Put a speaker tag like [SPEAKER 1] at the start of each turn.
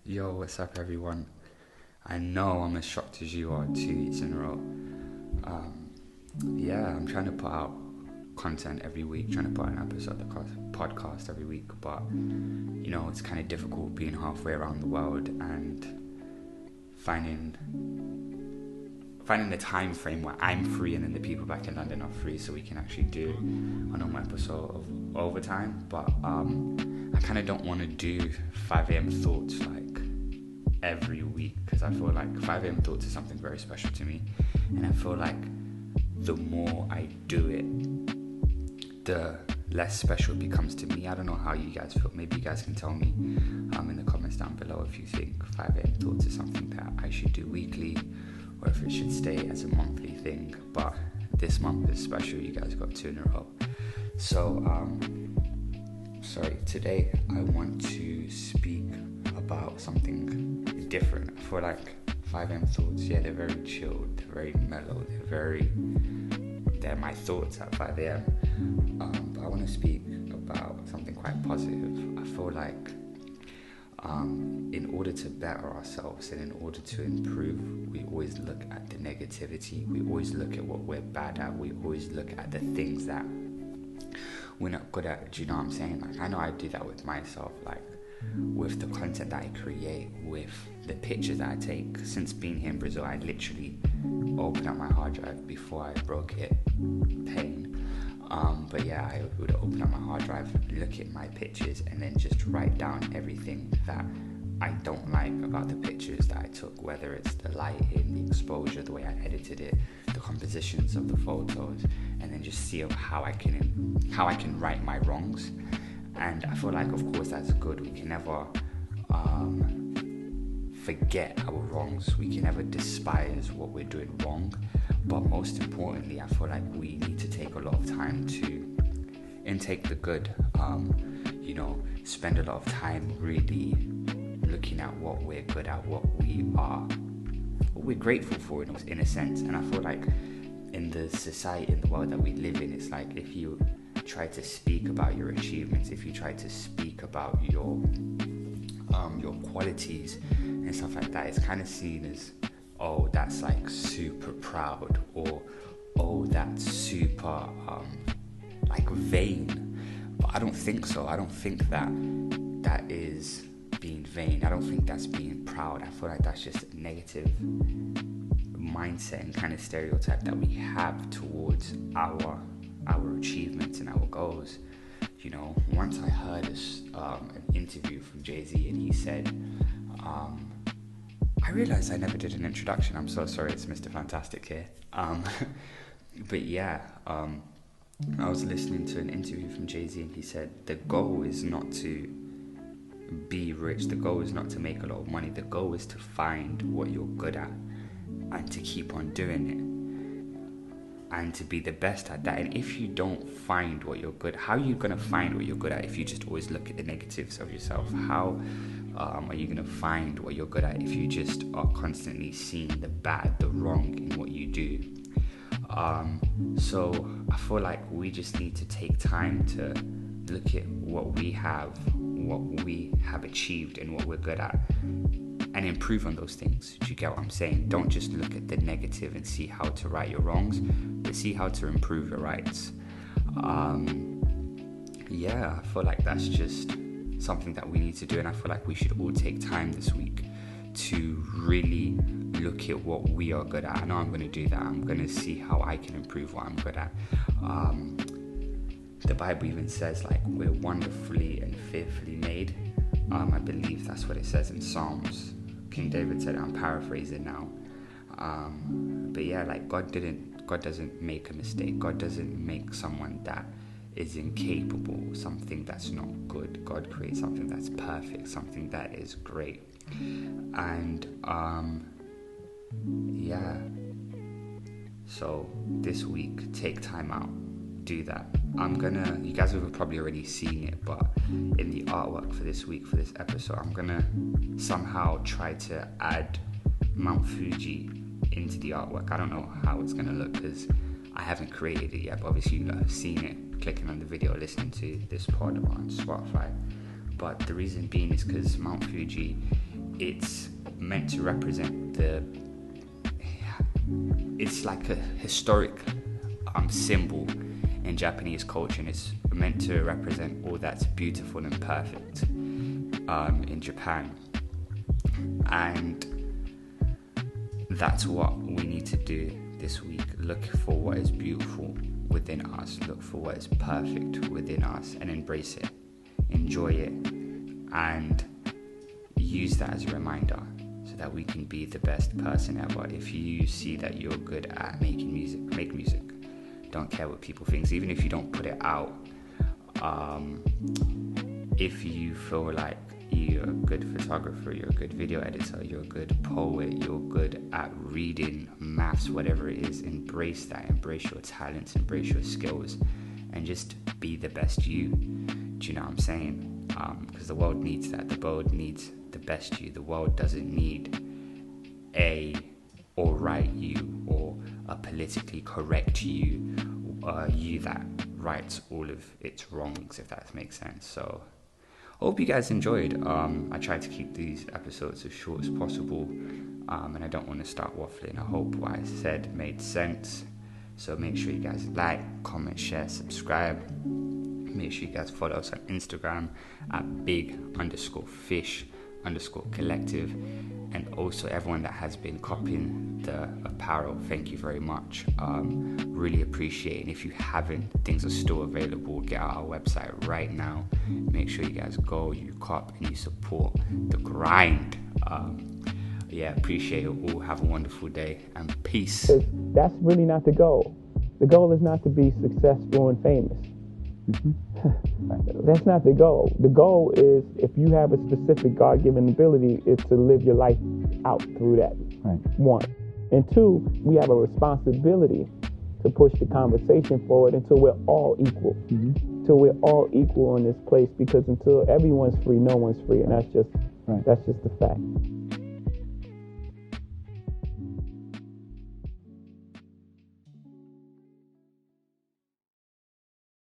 [SPEAKER 1] Yo, what's up, everyone? I know I'm as shocked as you are 2 weeks in a row. I'm trying to put out content every week, trying to put out an episode of the podcast every week, but it's kind of difficult being halfway around the world and finding the time frame where I'm free and then the people back in London are free, so we can actually do a normal episode of OverTime. But I kind of don't want to do 5 a.m. thoughts like every week, because I feel like 5 a.m. thoughts is something very special to me, and I feel like the more I do it, the less special it becomes to me. I don't know how you guys feel. Maybe you guys can tell me in the comments down below if you think 5 a.m. thoughts is something that I should do weekly, or if it should stay as a monthly thing. But this month is special. You guys got 2 in a row. So today I want to speak about something different. I feel like 5 a.m. thoughts, they're very chilled, they're very mellow, they're my thoughts at 5 a.m. But I want to speak about something quite positive. I feel like in order to better ourselves and in order to improve, we always look at the negativity, we always look at what we're bad at, we always look at the things that we're not good at. Do you know what I'm saying? Like, I know I do that with myself, like with the content that I create, with the pictures that I take. Since being here in Brazil, I literally opened up my hard drive before I broke it. Pain. I would open up my hard drive, look at my pictures, and then just write down everything that I don't like about the pictures that I took, whether it's the lighting, the exposure, the way I edited it, the compositions of the photos, and then just see how I can right my wrongs. And I feel like, of course, that's good. We can never forget our wrongs. We can never despise what we're doing wrong. But most importantly, I feel like we need to take a lot of time to intake the good. Spend a lot of time really looking at what we're good at, what we're grateful for in a sense. And I feel like in the society, in the world that we live in, it's like if you try to speak about your achievements, if you try to speak about your qualities and stuff like that, it's kind of seen as, oh, that's like super proud, or oh, that's super like vain. But I don't think so. I don't think that is being vain. I don't think that's being proud. I feel like that's just a negative mindset and kind of stereotype that we have towards our achievements and our goals. Once I heard an interview from Jay-Z, and he said, I realized I never did an introduction. I'm so sorry, it's Mr. Fantastic here. I was listening to an interview from Jay-Z, and he said the goal is not to be rich, the goal is not to make a lot of money, the goal is to find what you're good at and to keep on doing it and to be the best at that. And if you don't find what you're good, how are you going to find what you're good at if you just always look at the negatives of yourself? How are you going to find what you're good at if you just are constantly seeing the bad, the wrong in what you do? So I feel like we just need to take time to look at what we have achieved and what we're good at, and improve on those things. Do you get what I'm saying? Don't just look at the negative and see how to right your wrongs, but see how to improve your rights. I feel like that's just something that we need to do, and I feel like we should all take time this week to really look at what we are good at. I know I'm going to do that. I'm going to see how I can improve what I'm good at. The Bible even says, like, we're wonderfully and fearfully made. I believe that's what it says in Psalms. King David said it. I'm paraphrasing now. God doesn't make a mistake. God doesn't make someone that is incapable, something that's not good. God creates something that's perfect, something that is great. And so this week, take time out, do that. You guys have probably already seen it, but in the artwork for this week, for this episode, I'm gonna somehow try to add Mount Fuji into the artwork. I don't know how it's gonna look because I haven't created it yet, but obviously you have seen it clicking on the video, listening to this pod on Spotify. But the reason being is because Mount Fuji it's meant to represent it's like a historic symbol in Japanese culture, and it's meant to represent all that's beautiful and perfect in Japan. And that's what we need to do this week. Look for what is beautiful within us, look for what is perfect within us, and embrace it, enjoy it, and use that as a reminder so that we can be the best person ever. If you see that you're good at making music, make music. Don't care what people think, even if you don't put it out. If you feel like you're a good photographer, you're a good video editor, you're a good poet, you're good at reading, maths, whatever it is, embrace that, embrace your talents, embrace your skills, and just be the best you. Do you know what I'm saying? Because the world needs that. The world needs the best you. The world doesn't need a alright you or a politically correct you, you that rights all of its wrongs, if that makes sense. So I hope you guys enjoyed. I tried to keep these episodes as short as possible, and I don't want to start waffling. I hope what I said made sense. So make sure you guys like, comment, share, subscribe. Make sure you guys follow us on Instagram at big_fish_collective. And also everyone that has been copying the apparel, thank you very much. Really appreciate it. And if you haven't, things are still available. Get out our website right now. Make sure you guys go, you cop, and you support the grind. Appreciate it all. Have a wonderful day and peace.
[SPEAKER 2] That's really not the goal. The goal is not to be successful and famous. That's not the goal. The goal is, if you have a specific God-given ability, is to live your life out through that.
[SPEAKER 3] Right.
[SPEAKER 2] One. And two, we have a responsibility to push the conversation forward until we're all equal. Until we're all equal in this place, because until everyone's free, no one's free. And that's just the fact.